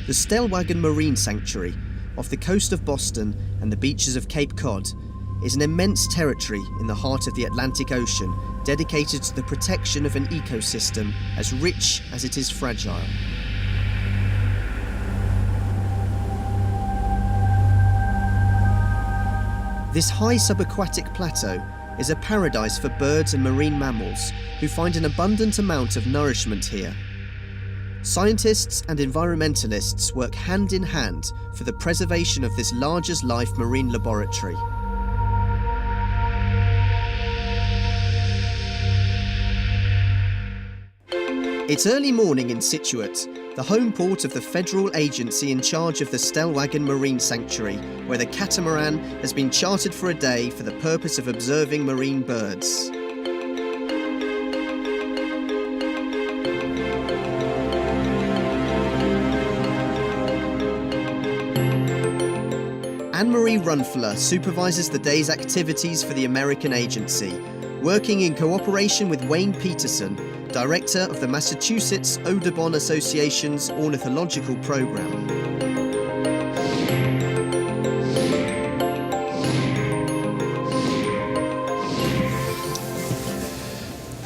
The Stellwagen Marine Sanctuary, off the coast of Boston and the beaches of Cape Cod, is an immense territory in the heart of the Atlantic Ocean dedicated to the protection of an ecosystem as rich as it is fragile. This high subaquatic plateau is a paradise for birds and marine mammals who find an abundant amount of nourishment here. Scientists and environmentalists work hand in hand for the preservation of this large-as-life marine laboratory. It's early morning in Scituate, the home port of the federal agency in charge of the Stellwagen Marine Sanctuary, where the catamaran has been chartered for a day for the purpose of observing marine birds. Anne-Marie Runfler supervises the day's activities for the American agency, working in cooperation with Wayne Peterson, director of the Massachusetts Audubon Association's ornithological program.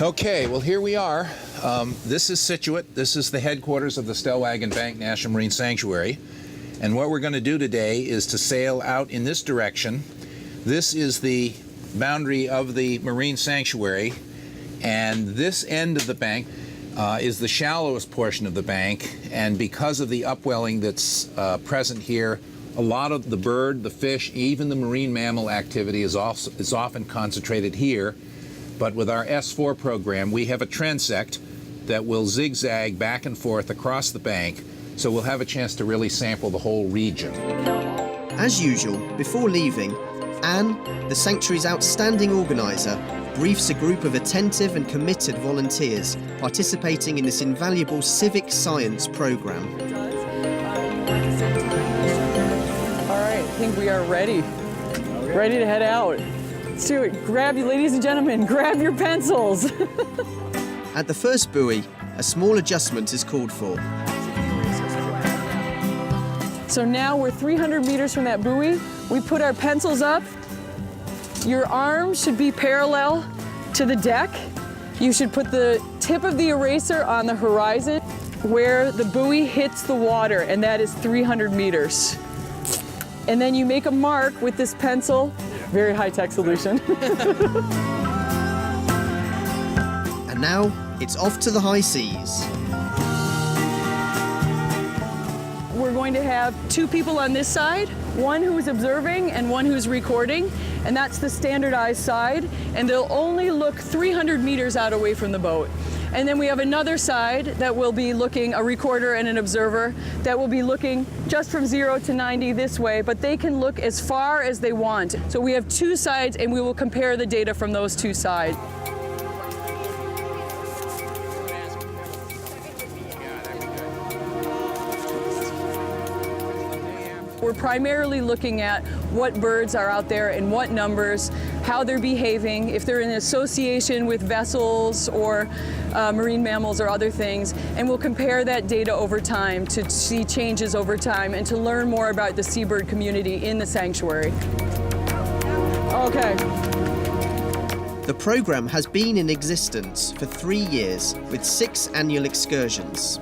Okay, well, here we are. This is Scituate. This is the headquarters of the Stellwagen Bank National Marine Sanctuary. And what we're going to do today is to sail out in this direction. This is the boundary of the marine sanctuary, and this end of the bank is the shallowest portion of the bank, and because of the upwelling that's present here, a lot of the bird, the fish, even the marine mammal activity is often concentrated here. But with our S4 program, we have a transect that will zigzag back and forth across the bank, so we'll have a chance to really sample the whole region. As usual, before leaving, Anne, the sanctuary's outstanding organiser, briefs a group of attentive and committed volunteers participating in this invaluable civic science programme. All right, I think we are ready. Ready to head out. Let's do it. Grab you, ladies and gentlemen, grab your pencils. At the first buoy, a small adjustment is called for. So now we're 300 meters from that buoy. We put our pencils up. Your arms should be parallel to the deck. You should put the tip of the eraser on the horizon where the buoy hits the water, and that is 300 meters. And then you make a mark with this pencil. Very high-tech solution. And now, it's off to the high seas. We're going to have two people on this side, one who's observing and one who's recording, and that's the standardized side, and they'll only look 300 meters out away from the boat. And then we have another side that will be looking, a recorder and an observer, that will be looking just from 0 to 90 this way, but they can look as far as they want. So we have two sides, and we will compare the data from those two sides. We're primarily looking at what birds are out there in what numbers, how they're behaving, if they're in association with vessels or marine mammals or other things, and we'll compare that data over time to see changes over time and to learn more about the seabird community in the sanctuary. Okay. The programme has been in existence for 3 years with 6 annual excursions.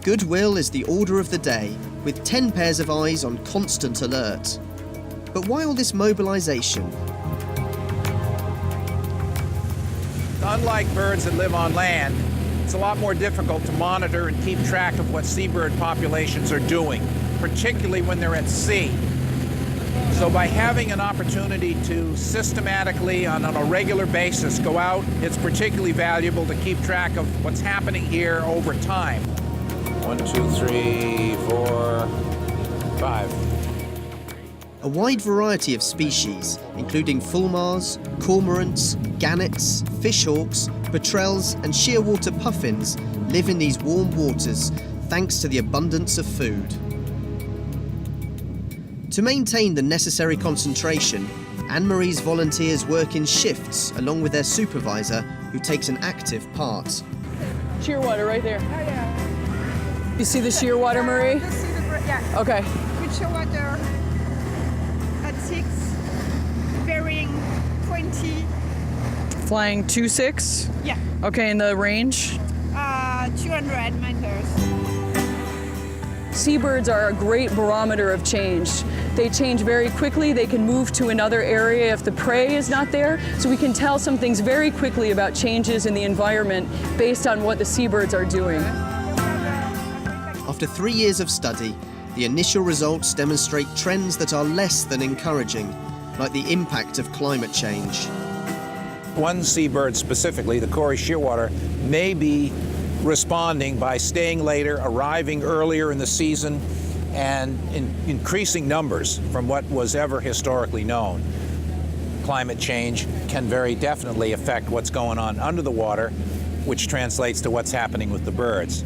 Goodwill is the order of the day, with 10 pairs of eyes on constant alert. But why all this mobilisation? Unlike birds that live on land, it's a lot more difficult to monitor and keep track of what seabird populations are doing, particularly when they're at sea. So by having an opportunity to systematically, on a regular basis, go out, it's particularly valuable to keep track of what's happening here over time. 1, 2, 3, 4, 5. A wide variety of species, including fulmars, cormorants, gannets, fishhawks, petrels and shearwater puffins, live in these warm waters thanks to the abundance of food. To maintain the necessary concentration, Anne-Marie's volunteers work in shifts along with their supervisor, who takes an active part. Shearwater right there. You see the shearwater, Marie? You see yeah. Okay. With shearwater at 6, varying 20. Flying 2.6. Yeah. Okay, and the range? 200 meters. Seabirds are a great barometer of change. They change very quickly. They can move to another area if the prey is not there. So we can tell some things very quickly about changes in the environment based on what the seabirds are doing. After 3 years of study, the initial results demonstrate trends that are less than encouraging, like the impact of climate change. One seabird specifically, the Cory shearwater, may be responding by staying later, arriving earlier in the season, and in increasing numbers from what was ever historically known. Climate change can very definitely affect what's going on under the water, which translates to what's happening with the birds.